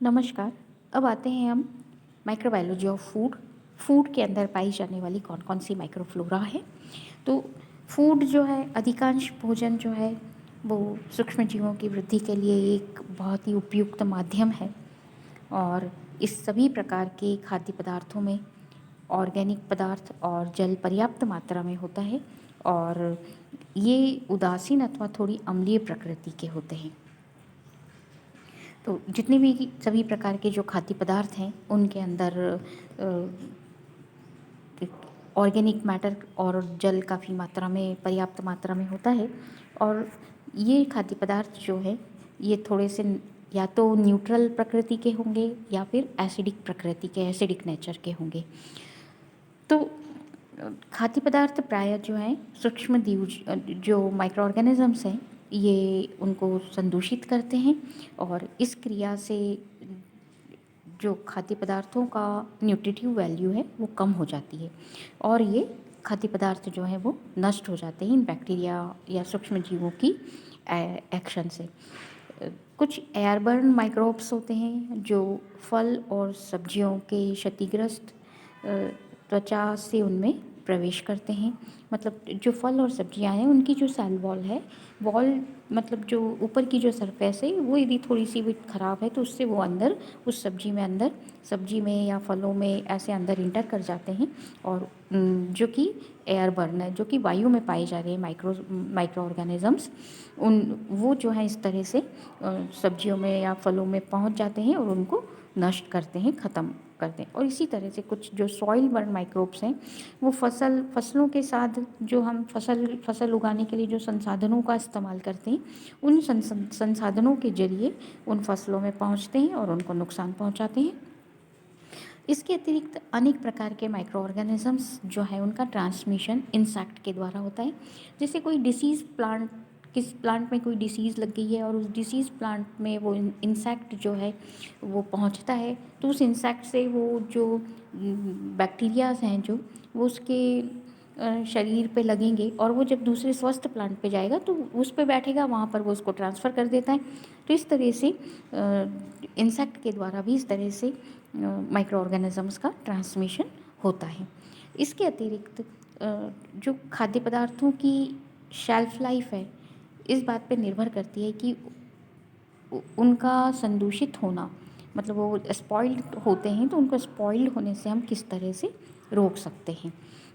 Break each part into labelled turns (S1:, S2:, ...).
S1: नमस्कार। अब आते हैं हम माइक्रोबायोलॉजी ऑफ फूड। फूड के अंदर पाई जाने वाली कौन कौन सी माइक्रोफ्लोरा है। तो फूड जो है, अधिकांश भोजन जो है वो सूक्ष्म जीवों की वृद्धि के लिए एक बहुत ही उपयुक्त माध्यम है। और इस सभी प्रकार के खाद्य पदार्थों में ऑर्गेनिक पदार्थ और जल पर्याप्त मात्रा में होता है। और ये उदासीन अथवा थोड़ी अम्लीय प्रकृति के होते हैं। तो जितने भी सभी प्रकार के जो खाद्य पदार्थ हैं उनके अंदर ऑर्गेनिक मैटर और जल काफ़ी मात्रा में, पर्याप्त मात्रा में होता है। और ये खाद्य पदार्थ जो है ये थोड़े से या तो न्यूट्रल प्रकृति के होंगे या फिर एसिडिक प्रकृति के, एसिडिक नेचर के होंगे। तो खाद्य पदार्थ प्रायः जो हैं सूक्ष्म जीव, जो माइक्रो ऑर्गेनिजम्स हैं, ये उनको संदूषित करते हैं। और इस क्रिया से जो खाद्य पदार्थों का न्यूट्रिटिव वैल्यू है वो कम हो जाती है और ये खाद्य पदार्थ जो है वो नष्ट हो जाते हैं इन बैक्टीरिया या सूक्ष्म जीवों की एक्शन से। कुछ एयरबर्न माइक्रोब्स होते हैं जो फल और सब्जियों के क्षतिग्रस्त त्वचा से उनमें प्रवेश करते हैं। मतलब जो फल और सब्जियां हैं उनकी जो सेल वॉल है, वॉल मतलब जो ऊपर की जो सरफेस है वो यदि थोड़ी सी भी ख़राब है तो उससे वो अंदर उस सब्जी में या फलों में ऐसे अंदर इंटर कर जाते हैं। और जो कि एयरबर्न है, जो कि वायु में पाए जा रहे हैं माइक्रो ऑर्गेनिजम्स, उन वो जो है इस तरह से सब्जियों में या फलों में पहुंच जाते हैं और उनको नष्ट करते हैं, ख़त्म करते हैं। और इसी तरह से कुछ जो सॉइल बर्न माइक्रोब्स हैं वो फसलों के साथ जो हम फसल उगाने के लिए जो संसाधनों का इस्तेमाल करते हैं उन संसाधनों के जरिए उन फसलों में पहुंचते हैं और उनको नुकसान पहुंचाते हैं। इसके अतिरिक्त अनेक प्रकार के माइक्रो ऑर्गेनिजम्स जो है उनका ट्रांसमिशन इंसेक्ट के द्वारा होता है। जैसे कोई डिसीज़ प्लांट, किस प्लांट में कोई डिसीज़ लग गई है और उस डिसीज़ प्लांट में वो इंसेक्ट जो है वो पहुंचता है, तो उस इंसेक्ट से वो जो बैक्टीरियाज हैं जो वो उसके शरीर पे लगेंगे और वो जब दूसरे स्वस्थ प्लांट पे जाएगा तो उस पे बैठेगा, वहाँ पर वो उसको ट्रांसफ़र कर देता है। तो इस तरह से इंसेक्ट के द्वारा भी इस तरह से माइक्रो ऑर्गेनिजम्स का ट्रांसमिशन होता है। इसके अतिरिक्त जो खाद्य पदार्थों की शेल्फ लाइफ है इस बात पे निर्भर करती है कि उनका संदूषित होना, मतलब वो स्पॉइल्ड होते हैं तो उनको स्पॉइल्ड होने से हम किस तरह से रोक सकते हैं।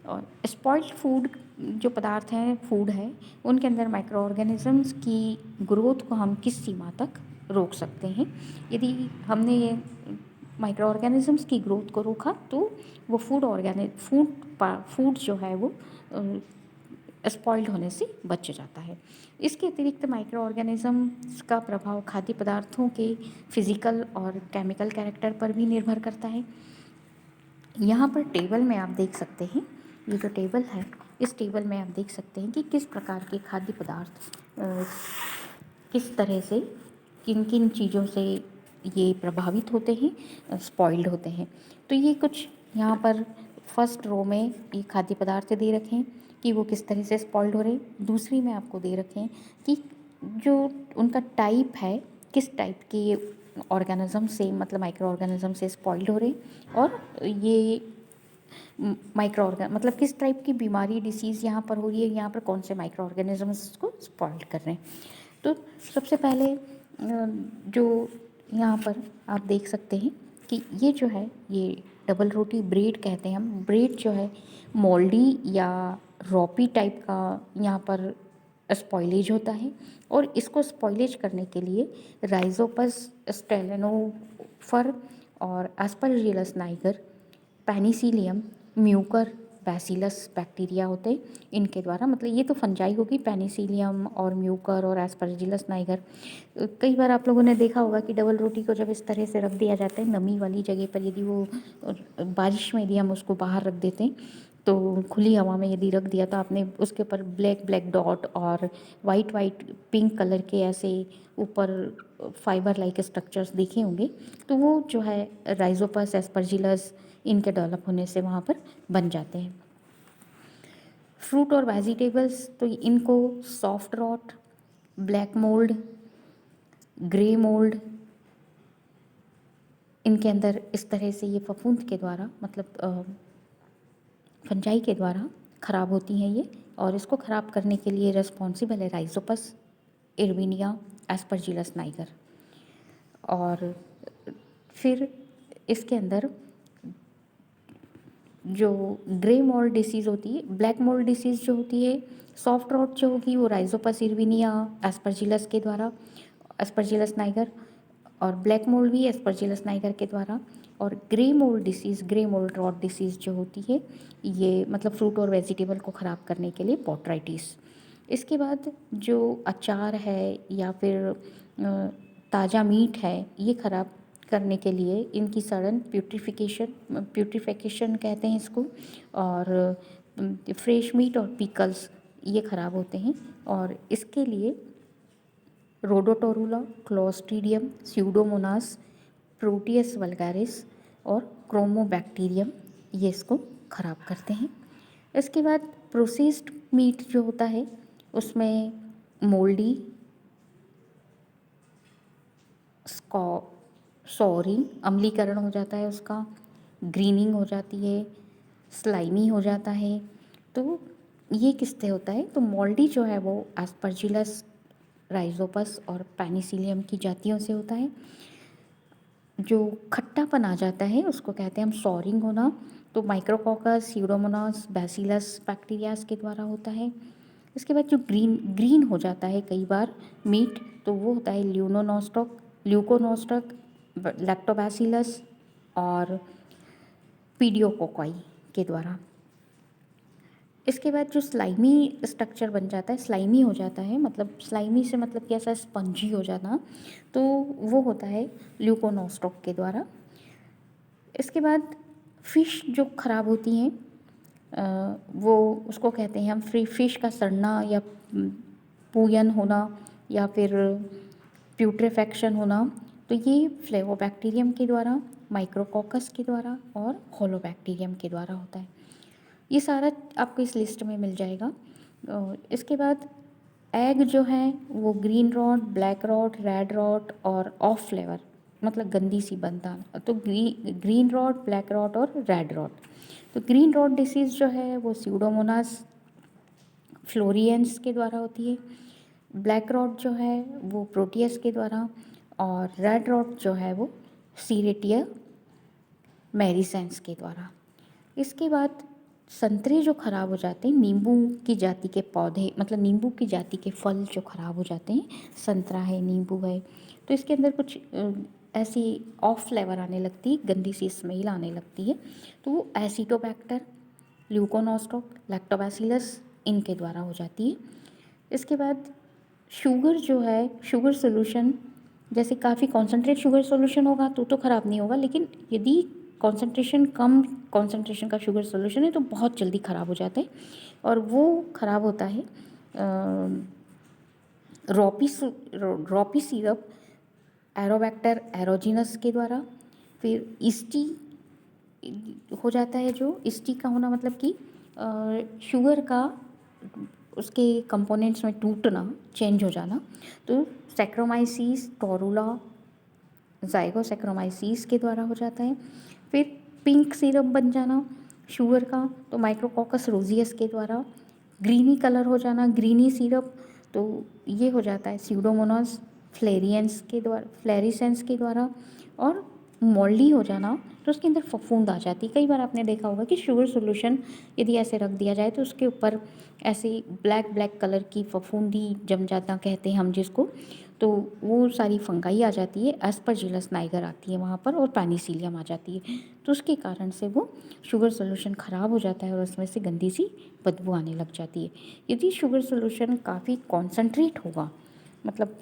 S1: और स्पॉइल्ड फूड जो पदार्थ हैं, फूड है, उनके अंदर माइक्रो ऑर्गेनिजम्स की ग्रोथ को हम किस सीमा तक रोक सकते हैं। यदि हमने ये माइक्रो ऑर्गेनिजम्स की ग्रोथ को रोका तो वो फूड जो है वो स्पॉइल्ड होने से बच जाता है। इसके अतिरिक्त माइक्रो ऑर्गेनिजम्स का प्रभाव खाद्य पदार्थों के फिजिकल और केमिकल कैरेक्टर पर भी निर्भर करता है। यहाँ पर टेबल में आप देख सकते हैं, ये जो टेबल है इस टेबल में आप देख सकते हैं कि किस प्रकार के खाद्य पदार्थ किस तरह से, किन किन चीज़ों से ये प्रभावित होते हैं, स्पॉइल्ड होते हैं। तो ये कुछ यहाँ पर फर्स्ट रो में ये खाद्य पदार्थ दे रखे हैं कि वो किस तरह से स्पॉइल्ड हो रहे हैं। दूसरी में आपको दे रखे हैं कि जो उनका टाइप है, किस टाइप के ऑर्गेनिज्म से, मतलब माइक्रो ऑर्गेनिज्म से स्पॉइल्ड हो रहे हैं। और ये माइक्रो ऑर्गेन मतलब किस टाइप की बीमारी, डिसीज़ यहाँ पर हो रही है, यहाँ पर कौन से माइक्रो ऑर्गेनिजम्स को स्पॉइल्ड कर रहे हैं। तो सबसे पहले जो यहाँ पर आप देख सकते हैं कि ये जो है ये डबल रोटी ब्रेड कहते हैं हम। ब्रेड जो है मोल्डी या रॉपी टाइप का यहाँ पर स्पॉइलेज होता है और इसको स्पॉइलेज करने के लिए राइजोपस स्टेलेनोफर और Aspergillus Niger, Penicillium, Mucor, bacillus bacteria होते हैं इनके द्वारा। मतलब ये तो फंजाई होगी, पेनिसिलियम और म्यूकर और एस्परजिलस नाइगर। कई बार आप लोगों ने देखा होगा कि डबल रोटी को जब इस तरह से रख दिया जाता है नमी वाली जगह पर, यदि वो बारिश में यदि हम उसको बाहर रख देते हैं तो खुली हवा में यदि रख दिया तो आपने उसके ऊपर ब्लैक ब्लैक डॉट और वाइट वाइट पिंक कलर के ऐसे ऊपर फाइबर लाइक स्ट्रक्चर्स देखे होंगे। तो वो जो है राइजोपस, एस्परजिलस, इनके डेवलप होने से वहाँ पर बन जाते हैं। फ्रूट और वेजिटेबल्स तो इनको soft rot, black mould, grey mould, इनके अंदर इस तरह से ये फफूंद के द्वारा मतलब फंजाई के द्वारा ख़राब होती हैं ये, और इसको ख़राब करने के लिए रिस्पॉन्सिबल है राइजोपस, इरविनिया, एस्परजिलस नाइगर। और फिर इसके अंदर जो ग्रे मोल्ड डिसीज़ होती है, ब्लैक मोल्ड डिसीज़ जो होती है, सॉफ्ट रॉट जो होगी वो राइजोपस, इरविनिया, एस्परजिलस के द्वारा, एस्परजिलस नाइगर, और ब्लैक मोल्ड भी एस्परजिलस नाइगर के द्वारा। और grey mould disease, grey mould rot disease जो होती है ये मतलब फ्रूट और वेजिटेबल को ख़राब करने के लिए बॉटराइटिस। इसके बाद जो अचार है या फिर ताज़ा मीट है ये ख़राब करने के लिए इनकी सडन प्यूट्रिफिकेशन कहते हैं इसको, और फ्रेश मीट और पिकल्स ये ख़राब होते हैं। और इसके लिए रोडोटोरुला, क्लोस्ट्रीडियम, स्यूडोमोनास, प्रोटियस वल्गारिस और क्रोमोबैक्टीरियम ये इसको ख़राब करते हैं। इसके बाद प्रोसेस्ड मीट जो होता है उसमें मोल्डी, सॉरिंग, अम्लीकरण हो जाता है उसका, ग्रीनिंग हो जाती है, स्लाइमी हो जाता है। तो ये किससे होता है? तो मोल्डी जो है वो एस्परजिलस, राइजोपस और पेनिसिलियम की जातियों से होता है। जो खट्टापन आ जाता है उसको कहते हैं हम सॉरिंग होना, तो माइक्रोकोकस, स्यूडोमोनास, बैसिलस बैक्टीरियाज के द्वारा होता है। इसके बाद जो ग्रीन हो जाता है कई बार मीट, तो वो होता है ल्यूकोनोस्टक, लैक्टोबैसिलस और पीडियोकोकाई के द्वारा। इसके बाद जो स्लाइमी स्ट्रक्चर बन जाता है, स्लाइमी हो जाता है, मतलब स्लाइमी से मतलब कि ऐसा स्पंजी हो जाना, तो वो होता है ल्यूकोनोस्टॉक के द्वारा। इसके बाद फ़िश जो ख़राब होती हैं वो उसको कहते हैं हम फिश का सड़ना या पूयन होना या फिर प्यूट्रेफेक्शन होना, तो ये फ्लेवोबैक्टीरियम के द्वारा, माइक्रोकोकस के द्वारा और होलोबैक्टीरियम के द्वारा होता है। ये सारा आपको इस लिस्ट में मिल जाएगा। इसके बाद एग जो है वो green rot, black rot, red rot और ऑफ फ्लेवर मतलब गंदी सी बनता, तो ग्रीन रॉट, ब्लैक रॉट और रेड रॉट। तो ग्रीन रॉट डिसीज़ जो है वो स्यूडोमोनास फ्लोरियंस के द्वारा होती है, ब्लैक रॉट जो है वो प्रोटियस के द्वारा, और रेड रॉट जो है वो सीरेटिया मैरिसेंस के द्वारा। इसके बाद संतरे जो ख़राब हो जाते हैं, नींबू की जाति के पौधे मतलब नींबू की जाति के फल जो ख़राब हो जाते हैं, संतरा है, नींबू है, तो इसके अंदर कुछ ऐसी ऑफ फ्लेवर आने लगती है, गंदी सी स्मेल आने लगती है, तो वो एसिटोबैक्टर, ल्यूकोनोस्टॉक, लैक्टोबैसिलस इनके द्वारा हो जाती है। इसके बाद शुगर जो है, शुगर सोल्यूशन जैसे काफ़ी कॉन्सेंट्रेट शुगर सोल्यूशन होगा तो ख़राब नहीं होगा, लेकिन यदि कम कॉन्सेंट्रेशन का शुगर सोल्यूशन है तो बहुत जल्दी ख़राब हो जाता है, और वो ख़राब होता है रॉपी सिरप, एरोबैक्टर एरोजिनस के द्वारा। फिर ईस्टी हो जाता है, जो ईस्टी का होना मतलब कि शुगर का उसके कंपोनेंट्स में टूटना, चेंज हो जाना, तो सैक्रोमाइसीस, टोरुला, ज़ाइगोसैक्रोमाइसीस के द्वारा हो जाता है। फिर पिंक सिरप बन जाना शुगर का, तो माइक्रोकोकस रोजियस के द्वारा। ग्रीनी कलर हो जाना, ग्रीनी सिरप, तो ये हो जाता है स्यूडोमोनास फ्लेरिसेंस के द्वारा। और मोल्डी हो जाना तो उसके अंदर फफूंद आ जाती है। कई बार आपने देखा होगा कि शुगर सोल्यूशन यदि ऐसे रख दिया जाए तो उसके ऊपर ऐसे ब्लैक कलर की फफूंदी जम जाता कहते हैं हम जिसको, तो वो सारी फंगाई आ जाती है, एस्परजिलस नाइगर आती है वहाँ पर और पेनिसिलियम आ जाती है, तो उसके कारण से वो शुगर सोल्यूशन ख़राब हो जाता है और उसमें से गंदी सी बदबू आने लग जाती है। यदि शुगर सोल्यूशन काफ़ी कॉन्सेंट्रेट होगा, मतलब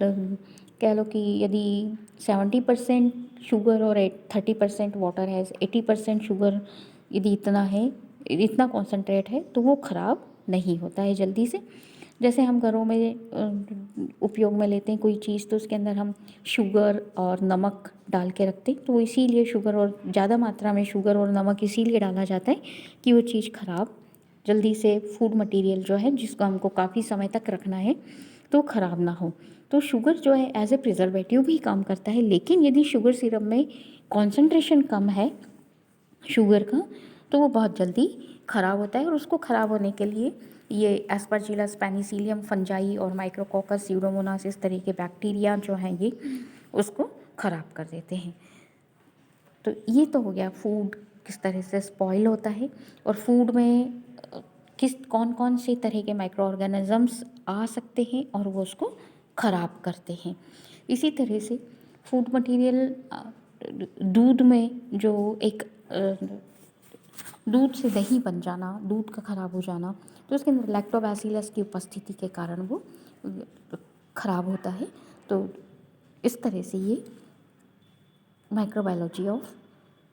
S1: कह लो कि यदि 70% शुगर और 30% वाटर है, 80% शुगर यदि इतना है, इतना कॉन्सेंट्रेट है, तो वो ख़राब नहीं होता है जल्दी से। जैसे हम घरों में उपयोग में लेते हैं कोई चीज़, तो उसके अंदर हम शुगर और नमक डाल के रखते हैं, तो इसीलिए शुगर और ज़्यादा मात्रा में शुगर और नमक इसीलिए डाला जाता है कि वो चीज़ ख़राब जल्दी से, फूड मटेरियल जो है जिसको हमको काफ़ी समय तक रखना है तो ख़राब ना हो। तो शुगर जो है एज ए प्रिजर्वेटिव भी काम करता है, लेकिन यदि शुगर सिरप में कॉन्सेंट्रेशन कम है शुगर का तो वो बहुत जल्दी ख़राब होता है, और उसको ख़राब होने के लिए ये एस्परजिलस, पेनिसिलियम फंजाई और माइक्रोकोकस स्यूडोमोनास इस तरह के बैक्टीरिया जो हैं ये उसको ख़राब कर देते हैं। तो ये तो हो गया फूड किस तरह से स्पॉइल होता है, और फूड में किस कौन कौन से तरह के माइक्रो ऑर्गेनिजम्स आ सकते हैं और वो उसको ख़राब करते हैं। इसी तरह से फूड मटेरियल दूध में जो एक दूध से दही बन जाना, दूध का ख़राब हो जाना, तो उसके अंदर लैक्टोबैसिलस की उपस्थिति के कारण वो ख़राब होता है। तो इस तरह से ये माइक्रोबायोलॉजी ऑफ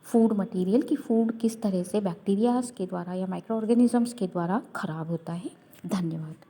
S1: फूड मटेरियल की फूड किस तरह से बैक्टीरियाज के द्वारा या माइक्रो ऑर्गेनिजम्स के द्वारा ख़राब होता है। धन्यवाद।